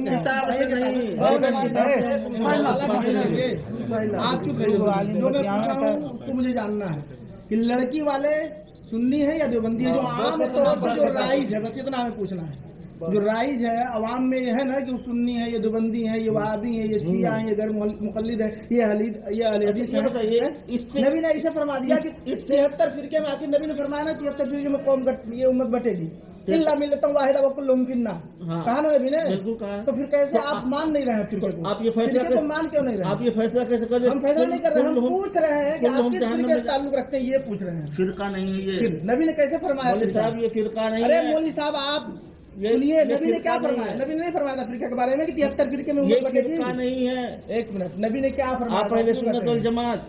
रखते हैं। आप चुप रहिए, जो मैं पूछा हूँ उसको मुझे जानना है कि लड़की वाले सुन्नी है या देवबंदी है, जो आम तौर पर जो राइज है, बस इतना हमें पूछना है। जो राइज है अवाम में ये है ना कि सुन्नी है, ये देवबंदी है, ये वहाबी है, ये शिया है, ये गैर मुकल्लिद है, ये अहले हदीस है। नबी ने इसे फरमा दिया कि इस 73 फिरके में, आखिर नबी ने फरमाया ना 73 फिरके में कौम ये उम्मत बटेगी, इल्ला मिल्लतन वाहिदा व कुल्लुहुम फिन्नार, कहा ना नबी ने। तो फिर कैसे आप मान नहीं रहे हैं फिरके को? आप ये फैसला को मान क्यों नहीं रहे? आप ये फैसला कैसे कर रहे हैं? हम फैसला नहीं कर रहे, हम पूछ रहे हैं कि आप किस फिरके से ताल्लुक रखते हैं, ये पूछ रहे हैं। फिरका नहीं है ये, नबी ने कैसे फरमाया? मौलवी साहब ये फिरका नहीं है। अरे मौलवी साहब आप सुनिए, नबी ने क्या फरमाया? नबी ने नहीं फरमाया था फिरके के बारे में कि 73 फिरके में उम्मत बटेगी? फिरका नहीं है। एक मिनट, नबी ने क्या फरमाया? आप अहले सुन्नत वल जमात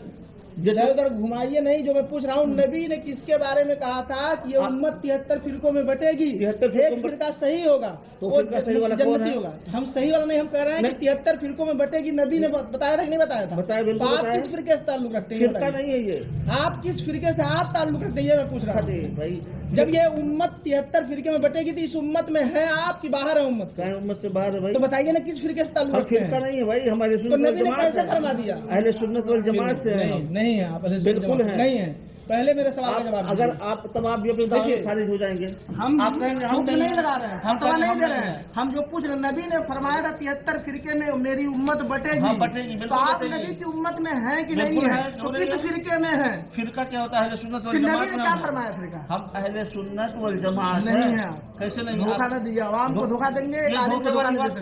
इधर उधर घुमाइए नहीं, जो मैं पूछ रहा हूँ नबी ने किसके बारे में कहा था कि ये उम्मत 73 फिरकों में बटेगी, एक फिरका सही होगा तो फिरका सही वाला जन्नती होगा। हम सही वाला नहीं, हम कह रहे हैं कि 73 फिरकों में बटेगी। नबी ने बताया था कि नहीं बताया था? बताया, बिल्कुल। आप किस फिरके से ताल्लुक रखते हैं? फिरका नहीं है ये। आप किस फिरके से आप ताल्लुक रखते हैं, ये मैं पूछ रहा हूँ भाई। जब ये उम्मत 73 फिरके में बटेगी तो इस उम्मत में है आप की बाहर है उम्मत से? उम्मत से बाहर है भाई। तो बताइए ना किस फिरके से ताल्लुक रखते हैं? फिरका नहीं है भाई, हमारे तो नबी ने कैसे फरमा दिया? अहले सुन्नत वल जमात से नहीं है आप, बिल्कुल है नहीं है। पहले मेरे सवाल का जवाब अगर आप तब आप भी अपने दावे खारिज हो जाएंगे। हम आप कहेंगे हम नहीं लगा रहे हैं, हम तो नहीं दे रहे हैं। हम जो पूछ रहे हैं, नबी ने फरमाया था 73 फिरके में मेरी उम्मत बटेगी, बटेगी। तो आप नबी की उम्मत में है कि नहीं है? तो किस फिरके में है? फिरका क्या होता है? अहले सुन्नत वल जमात। नबी ने क्या फरमाया फिरका? हम अहले सुन्नत वल जमात नहीं है। कैसे नहीं? धोखा न दीजिए, आवाम को धोखा देंगे। ये धोखे वाली बात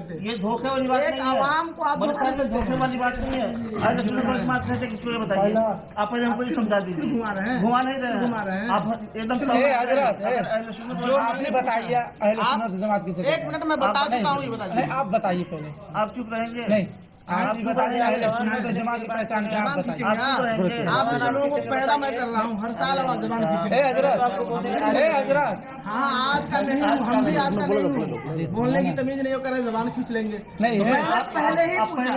नहीं है। आवाम को आप धोखे वाली बात नहीं है। अहले सुन्नत वल जमात कैसे किसको ये बताइए? आप पहले हमको ये समझा दीजिए। घुमा रहे हैं, घुमा नहीं दे रहे हैं आप एकदम। जो आपने बताया अहले सुन्नत जमात किसे? एक मिनट में बता देता हूँ, ये बताइए। आप बताइए पहले। आप चुप रहेंगे? नहीं, आप बताइए अहले सुन्नत जमात की पहचान क्या? आप बताइए। आप लोगों को पैदा मैं कर रहा हूँ, हर साल आवाज जबान खींचे। हजरत हाँ, आज का नहीं हूँ, हम भी आज का नहीं हूँ। बोलने की तमीज नहीं करे, जबान खींच लेंगे। नहीं है, पहले ही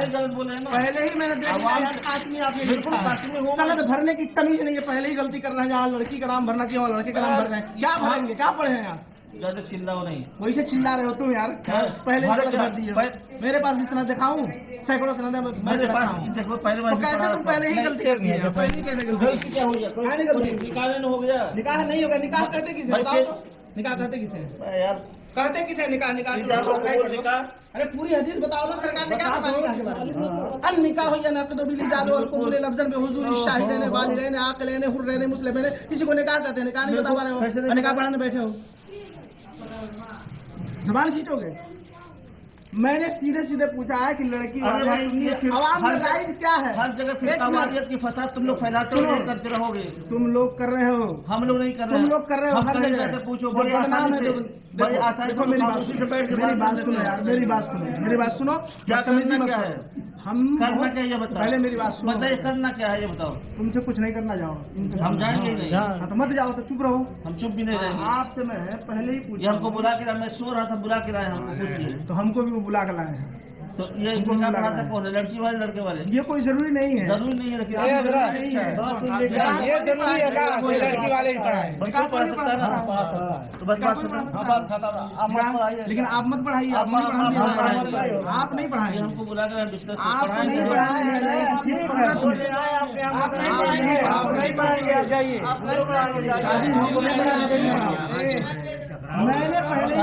गलत बोले ना। पहले ही मैंने देख लिया काश्मी, आपने बिल्कुल काश्मी सनद भरने की तमीज नहीं है। पहले ही गलती कर रहे हैं, जहाँ लड़की का नाम भरना चाहिए वहाँ लड़के का नाम भर रहे हैं। क्या भरेंगे? क्या पढ़े हैं आप? ज्यादा चिल्लाओ नहीं। वैसे चिल्ला रहे हो तुम यार। पहले गलत भर दिए। मेरे पास भी सनद दिखाऊं, सैकड़ों सनद मेरे पास। देखो पहले तो कैसे तुम पहले ही गलती कर दिए? पहले कैसे गलती क्या हो गया? निकाह हो गया। निकाह नहीं होगा। निकाह कहते किसे? बताओ तो। निकाह कहते किसे यार? कहते किसे निकाह? निकाह अरे पूरी हदीस बताओ ना सरकार ने क्या बताया? अन निकाह हो या नक़द बिल जादो और कुल लफ्ज़न में हुजूर शाहिदैन वालिदैन आक़िलैन हुर्रैन मुस्लिमैन, किसी को निकाह कहते हैं। निकाह नहीं बता पा रहे हो, निकाह पढ़ाने बैठे हो, ज़बान खींचोगे। मैंने सीधे सीधे पूछा है कि लड़की आवाम में राइज क्या है? हर जगह फिरकावारियत की फसाद तुम लोग फैलाते हो, करते रहोगे। तुम लोग कर रहे हो, हम लोग नहीं कर रहे। तुम लोग कर रहे हो। हर जगह पूछो, बड़ी आसानी से, बड़ी आसानी से। मेरी बात सुनो यार, मेरी बात सुनो, मेरी बात सुनो। क्या करना क्या है? हम करना क्या ये बताओ? पहले मेरी बात सुनो। बताइए करना क्या है ये बताओ। तुमसे कुछ नहीं करना, जाओ। हम जाएंगे नहीं। हाँ, तो मत जाओ, तो चुप रहो। हम चुप भी नहीं रहेंगे। आपसे मैं पहले ही पूछा, हमको बुला के लाया, मैं सो रहा था, बुला के लाया हमको पूछिए। तो हमको भी वो बुला के लाए हैं। तो ये पढ़ाते कौन है? लड़की वाले लड़के वाले? ये कोई जरूरी नहीं है। जरूरी नहीं है। ये जरूरी है लड़की वाले ही पढ़ाए। लेकिन आप मत पढ़ाइए, आप नहीं पढ़ाइए, आप नहीं पढ़ाइए। हमको बुला कर आप नहीं पढ़ाएंगे। मैंने पहले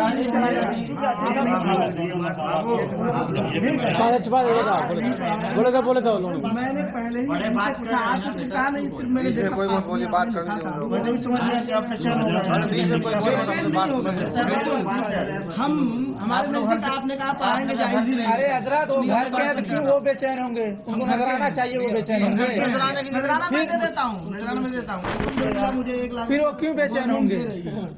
मैंने पहले ही पूछा, आपसे पूछा नहीं, सिर्फ मैंने देखा। कोई बात मैंने भी समझ लिया कि आप हम हमारे नजदीक आपने कहा पढ़ाएंगे जायज ही नहीं। अरे हजरत वो घर कैद क्यों वो बेचैन होंगे? उनको नजराना चाहिए, वो बेचैन होंगे। नजराना मैं दे देता हूँ, नजराना मैं देता हूँ। मुझे 1 लाख। फिर वो क्यों बेचैन होंगे?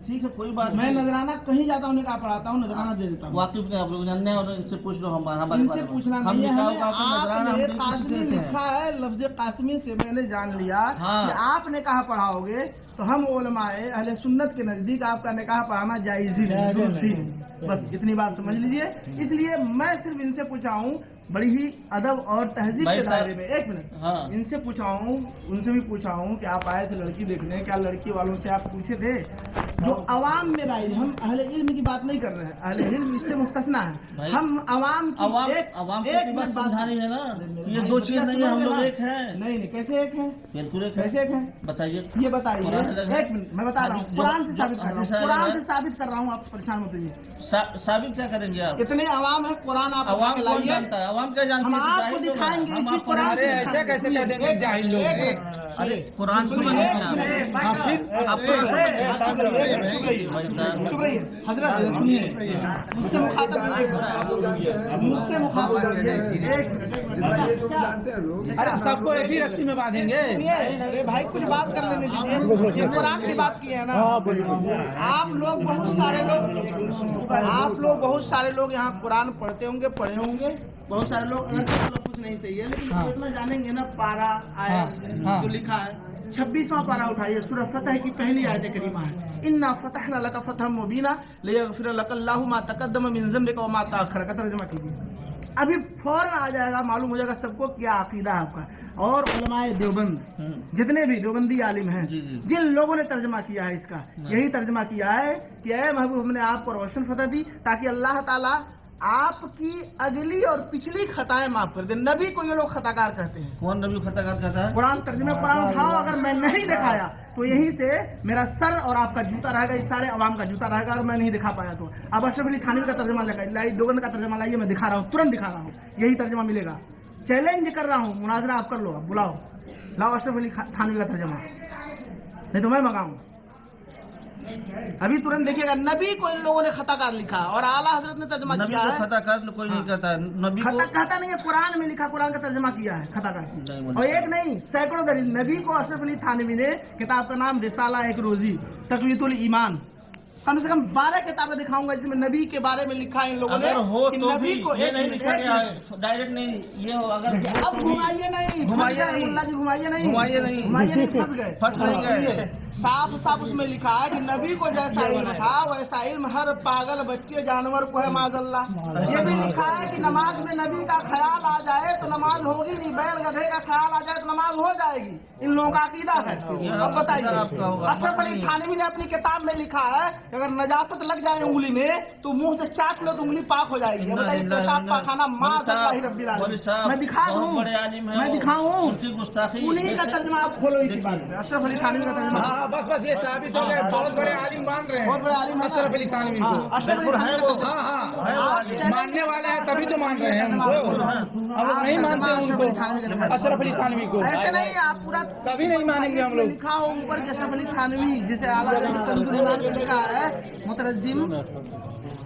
ठीक है, कोई बात। मैं नजराना कहीं जाता हूँ, निकाह पढ़ाता हूँ, नजराना दे देता हूँ। वाकिफ नहीं आप लोग जानते हैं, और इनसे पूछ लो। इनसे पूछना नहीं है, आपने कासमी लिखा है, लफ्ज कासमी से मैंने जान लिया कि आपने कहा पढ़ाओगे, तो हम उलमाए अहले सुन्नत के नजदीक आपका निकाह पढ़ाना जायज ही नहीं, दुरुस्त ही नहीं। बस इतनी बात समझ लीजिए। इसलिए मैं सिर्फ इनसे पूछा हूँ बड़ी ही अदब और तहजीब भाई के साहब, दायरे में। एक मिनट, हाँ। इनसे पूछा हूँ, उनसे भी पूछा हूँ कि आप आए थे लड़की देखने, क्या लड़की वालों से आप पूछे थे? जो अवाम में राय, हम अहले इल्म की बात नहीं कर रहे हैं, अहले इल्म इससे मुस्तस्ना भाई, है। हम अवाम की अवाम एक को बात समझानी है ना, ये दो चीज नहीं है, हम लोग एक हैं। नहीं, कैसे एक है? बिल्कुल एक है। कैसे एक है? बताइए। ये बताइए। एक मिनट, मैं बता रहा हूँ, कुरान से साबित कर रहा हूँ, कुरान से साबित कर रहा हूँ, आप परेशान मत होइए। साबित क्या करेंगे आप? कितने अवाम है, कुरान आप अवाम कौन लाइए, जानता है? अवाम क्या जानती हम है? आपको दिखाएंगे इसी कुरान से। ऐसा कैसे कह देंगे जाहिल लोग? अरे कुरान सुनिए, चुप रहिए हजरत, सुनिए, मुझसे मुखातब मुझसे मुखातब। अरे सबको एक ही रस्सी में बांधेंगे। अरे भाई कुछ बात कर लेने दीजिए, ये कुरान की बात की है ना। आप लोग बहुत सारे लोग यहाँ कुरान पढ़ते होंगे, पढ़े होंगे बहुत सारे लोग, अगर सब कुछ नहीं सही है, लेकिन इतना जानेंगे ना, पारा आया जो लिखा है, 26वां पारा उठाइए, सूरह फतह की पहली आयत करीमा है, इन्ना फतहना लका फतहम मुबीना लियगफिर लकल्लाहु मा तक़द्दम मिन ज़म्बिका व मा तअख़्ख़र का तर्जुमा कीजिए। अभी फौरन आ जाएगा, मालूम हो जाएगा सबको क्या अकीदा है आपका। और उलमाए देवबंद, जितने भी देवबंदी आलिम हैं, जिन लोगों ने तर्जमा किया है इसका, यही तर्जमा किया है कि ऐ महबूब, हमने आपको रोशन फतह दी ताकि अल्लाह ताला आपकी अगली और पिछली खताएं माफ कर दे। नबी को ये लोग खताकार कहते हैं। कौन नबी खताकार कहता है? कुरान तर्जुमे कुरान उठाओ, अगर मैं नहीं दिखाया तो यहीं से मेरा सर और आपका जूता रहेगा, इस सारे अवाम का जूता रहेगा, और मैं नहीं दिखा पाया तो। अब अशरफ अली थानवी का तर्जुमा लाइए, दोगंद का तर्जुमा लाइए, मैं दिखा रहा हूँ, तुरंत दिखा रहा हूँ, यही तर्जुमा मिलेगा। चैलेंज कर रहा हूँ, मुनाजरा आप कर लो, अब बुलाओ, लाओ अशरफ अली थानवी का तर्जुमा, नहीं तो मैं मंगाऊं। अभी तुरंत देखिएगा, नबी को इन लोगों ने खताकार लिखा और आला हजरत ने तर्जुमा किया है। खताकार कोई नहीं कहता है, नबी को कहता नहीं है, कुरान में लिखा, कुरान का तर्जुमा किया है खताकार। और एक नहीं, सैकड़ों दलील। नबी को अशरफ अली थानवी ने, किताब का नाम रिसाला एक रोजी तक़वीयतुल ईमान, कम से कम 12 किताबें दिखाऊंगा जिसमें नबी के बारे में लिखा है इन लोगों ने। अगर हो कि तो नबी भी को ये नहीं लिखा गया है, डायरेक्ट नहीं ये हो। अगर अब घुमाइए नहीं, मुल्ला जी घुमाइए नहीं, फंस गए, फंस नहीं गए। साफ साफ उसमें लिखा है कि नबी को जैसा इल्म था वैसा इल्म हर पागल बच्चे जानवर को है, माज़अल्लाह। ये भी लिखा है कि नमाज में नबी का ख्याल आ जाए तो नमाज होगी नहीं, बैल गधे का ख्याल आ जाए तो नमाज हो जाएगी। इन लोगों का अकीदा है। अब बताइए, अशरफ अली थानवी ने अपनी किताब में लिखा है अगर नजासत लग जाए उंगली में तो मुंह से चाट लो तो उंगली पाक हो जाएगी। बताइए, पेशाब पाखाना माज़अल्लाह रब्बिल आलमीन। मैं दिखा दूं, मैं दिखाऊं, उन्हीं का तर्जुमा आप खोलो इसी बात में, अशरफ अली थानवी का तर्जुमा। बस बस ये साबित हो गया, बहुत बड़े आलिम मान रहे हैं, बहुत बड़े आलिम अशरफ अली थानवी को। अशरफ अली थानवी को मानने वाले हैं तभी तो मान रहे हैं उनको, हम लोग नहीं मानते उनको, अशरफ अली थानवी को। ऐसे नहीं, आप पूरा कभी नहीं मानेंगे हम लोग। लिखा हो ऊपर के अशरफ अली थानवी, जिसे आला हज़रत कंजुल ईमान में लिखा है मुतरज्जिम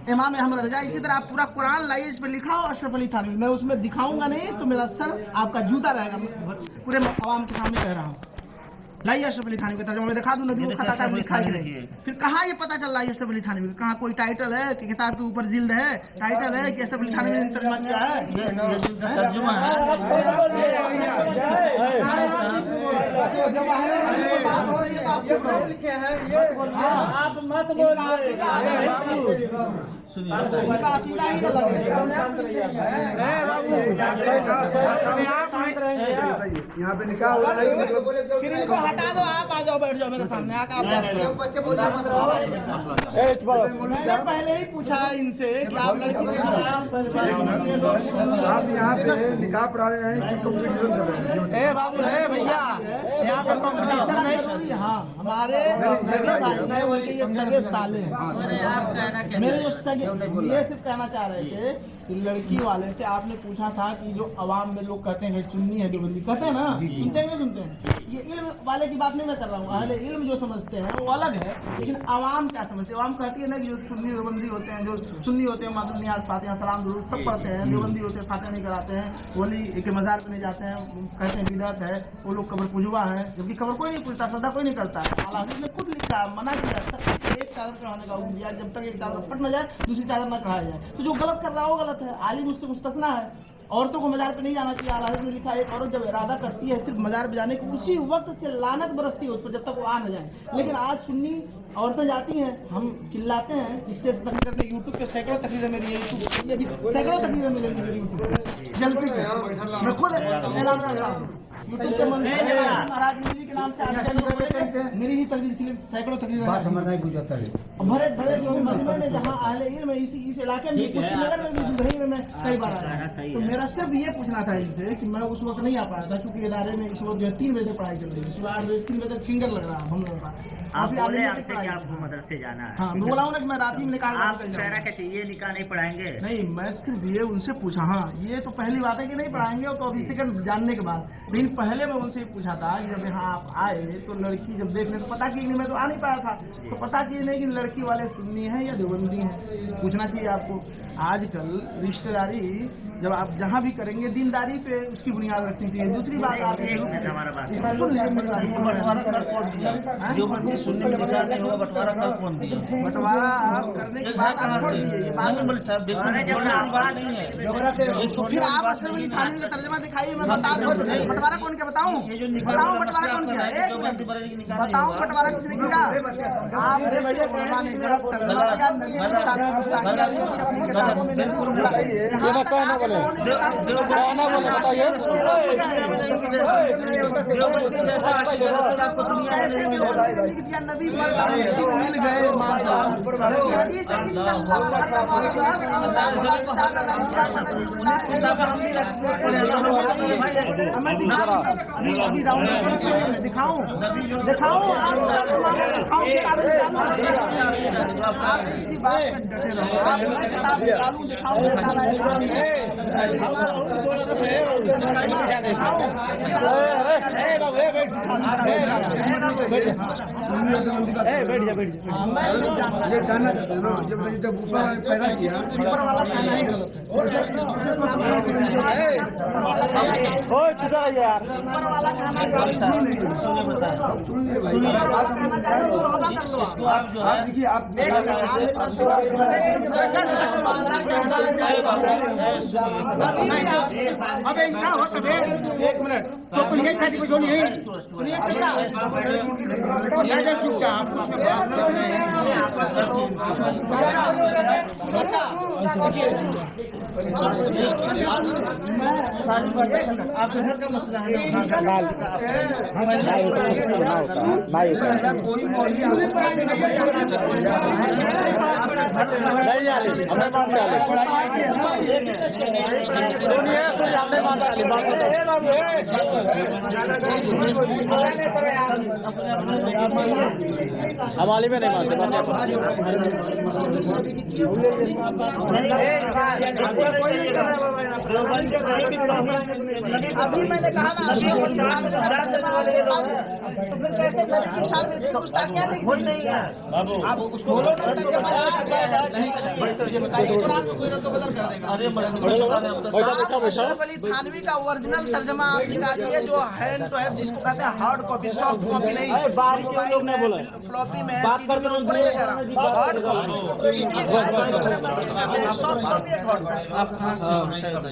इमाम अहमद रजा, इसी तरह आप पूरा कुरान लाइए, इस पे लिखा हो अशरफ अली थानवी। मैं उसमें दिखाऊंगा नहीं तो मेरा सर आपका जूता रहेगा, पूरे आवाम के सामने कह रहा हूँ। लाइए अशरफ अली थानवी का तर्जुमा, मैं दिखा दूं नबी को खताकार लिखा है कि नहीं। फिर कहाँ ये पता चल रहा है अशरफ अली थानवी का? कहाँ कोई टाइटल है कि किताब के ऊपर जिल्द है, टाइटल है कि अशरफ अली थानवी ने तर्जुमा किया है? ये तर्जुमा है। आप मत बोलिए, उनका अकीदा ही अलग है। यहाँ पे निकाह हो रहा है, फिर इनको हटा दो, आप आ जाओ, बैठ जाओ मेरे सामने आकर। मैंने पहले ही पूछा इनसे कि आप लड़की आप यहाँ पे निकाह पढ़ा रहे हैं कि कंपटीशन कर रहे हैं? बाबू है भैया, यहाँ पे कंपटीशन नहीं। हाँ, हमारे सगे भाई हैं, बल्कि ये सगे साले हैं मेरे, जो सगे, ये सिर्फ कहना चाह रहे थे कि लड़की वाले से आपने पूछा था कि जो अवाम में लोग कहते हैं सुन्नी है देवबंदी, कहते हैं ना, सुनते हैं नहीं सुनते हैं? ये इल्म वाले की बात नहीं मैं कर रहा हूँ, अहले इल्म जो समझते हैं वो अलग है, लेकिन अवाम क्या समझते हैं? अवाम कहती है ना कि जो सुन्नी देवबंदी होते हैं, जो सुन्नी होते हैं मातुल नियाज फातिहा सलाम दुरूद सब पढ़ते हैं, देवबंदी होते हैं फातिहा नहीं कराते हैं, वली के मज़ार पे नहीं जाते हैं, कहते हैं बिदअत है, वो लोग कब्र पुजवा है, जबकि कब्र कोई नहीं पूछता, सदा कोई नहीं करता। आला हज़रत ने खुद लिखा, मना किया सबसे एक चादर चढ़ाने का हुक्म दिया, जब तक एक चादर फट न जाए दूसरी चादर न चढ़ाया जाए। तो जो गलत कर रहा है वो गलत है, आलिम उससे मुस्तस्ना है। औरतों को मजार पे नहीं जाना चाहिए। आला हज़रत ने लिखा एक औरत जब इरादा करती है सिर्फ मजार पे जाने की, उसी वक्त से लानत बरसती है उस पर जब तक वो आ न जाए। लेकिन आज सुन्नी औरतें जाती हैं, हम चिल्लाते हैं, स्टेज तक करते हैं। यूट्यूब पे सैकड़ों तकरीरें मेरी है, यूट्यूब पे भी सैकड़ों तकरीरें मिलेंगी मेरी यूट्यूब पे जलसे पे। मैं खुद ऐलान करता हूँ यूट्यूब पे महाराज मीरी के नाम से आज मेरी ही तकरीर सैकड़ों तकरीरें भरे भरे जो मजमे में जहाँ अहले इल्म है इस इलाके में कुशीनगर में भी दुधई में मैं कई बार आया। तो मेरा सिर्फ ये पूछना था इनसे कि मैं उस वक्त नहीं आ पाया था क्योंकि इदारे में इस वक्त जो है 3 बजे पढ़ाई चल रही है, सुबह 8 बजे 3 बजे तक फिंगर लग रहा है हम लोगों का। आप बोले आपसे कि आपको मदरसे जाना है। हाँ बोला हूँ ना कि मैं रात ही में निकाल आप कह रहा चाहिए निकाह नहीं पढ़ाएंगे। नहीं, मैं सिर्फ ये उनसे पूछा। हाँ ये तो पहली बात है कि नहीं पढ़ाएंगे और कॉपी सेकंड जानने के बाद, लेकिन पहले मैं उनसे पूछा था कि जब यहाँ आप आए तो लड़की जब देखने तो पता की नहीं, मैं तो आ नहीं पाया था तो पता की नहीं कि लड़की वाले सुन्नी है या देवबंदी है, पूछना चाहिए आपको। आजकल रिश्तेदारी जब आप जहाँ भी करेंगे दीनदारी पे उसकी बुनियाद रखनी चाहिए। दूसरी बात आप बंटवारा आप करने के बाद आप छोड़ दीजिए, फिर आप अशरफ थानवी का तर्जमा दिखाइए, मैं बता दूं बंटवारा कौन क्या बताऊं, बताऊं बंटवारा कौन क्या है, बताऊं बंटवारा किसने किया। आपने अपनी किताबों में नबी मिल गए दिखाऊं आप इसी बात पर डटे रहो। मैं किताब निकालूं दिखाऊं ये जानना चाहता हूँ जब मैंने जब ऊपर पैदा किया देखिए आप अबे क्या होता है, 1 मिनट तो ये खाती को जोड़ी है सुनिए क्या चुपचाप आपके घर का मसला है हमारे में नहीं मानते अभी मैंने कहा ना तो फिर कैसे लड़की की शान में गुस्ताखियां नहीं है आप उसको बोलो ना ये बताइए कुरान में कोई रद्द बदल कर देगा। अशरफ अली थानवी का ओरिजिनल तर्जमा आप निकालिए जो हैंड टू हैंड जिसको कहते हैं हार्ड कॉपी, सॉफ्ट कॉपी नहीं, मोबाइल में फ्लॉपी में सीडी में उसको नहीं कह रहा हार्ड कॉपी, सॉफ्ट कॉपी है हार्ड कॉपी।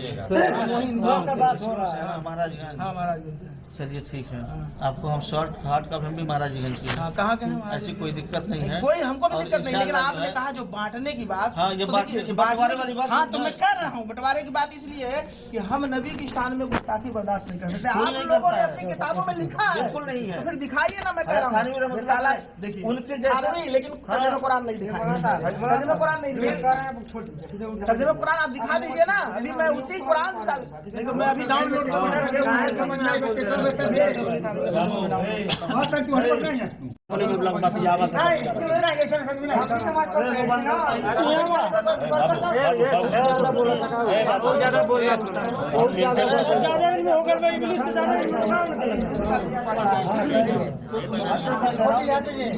चलिए ठीक है, आपको हम शॉर्ट हार्ड कॉपी हम भी महाराज गंज की कहाँ के ऐसी कोई दिक्कत नहीं है, कोई हमको भी दिक्कत नहीं, लेकिन आपने कहा जो बांटने की बात, हाँ ये बंटवारे वाली बात, हाँ तो मैं कह रहा हूँ बंटवारे की बात इसलिए है कि हम नबी की शान में गुस्ताखी बर्दाश्त नहीं कर सकते। आप लोगों ने अपनी किताबों में लिखा है, बिल्कुल नहीं है, तो फिर दिखाइए ना। मैं कह रहा हूँ देखिए उनके लेकिन तर्जुमा कुरान नहीं दिखाएंगे, तर्जुमा कुरान नहीं दिखाएंगे, तर्जुमा कुरान आप दिखा दीजिए ना। अभी मैं उसी कुरान से नहीं तो मैं अभी डाउनलोड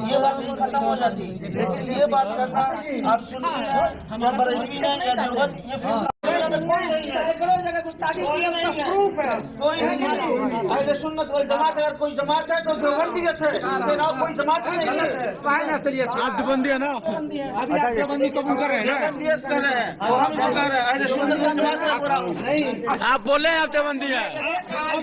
ये बात खत्म हो जाती है, लेकिन ये बात करना आप सुनिए या बरेलवी है या देवबंद, ये कोई नहीं है। सैकड़ों जगह गुस्ताखी की है, उसका प्रूफ है। कोई नहीं है। अहले सुन्नत वल जमात अगर कोई जमात है तो देवबंदियत है, इसके अलावा कोई जमात नहीं है। आप देवबंदी है ना? अभी आप देवबंदी कबूल कर रहे हैं ना? देवबंदियत कर रहे हैं और हम जो कर रहे हैं अहले सुन्नत वल जमात का पूरा नहीं। आप बोले आप देवबंदी है।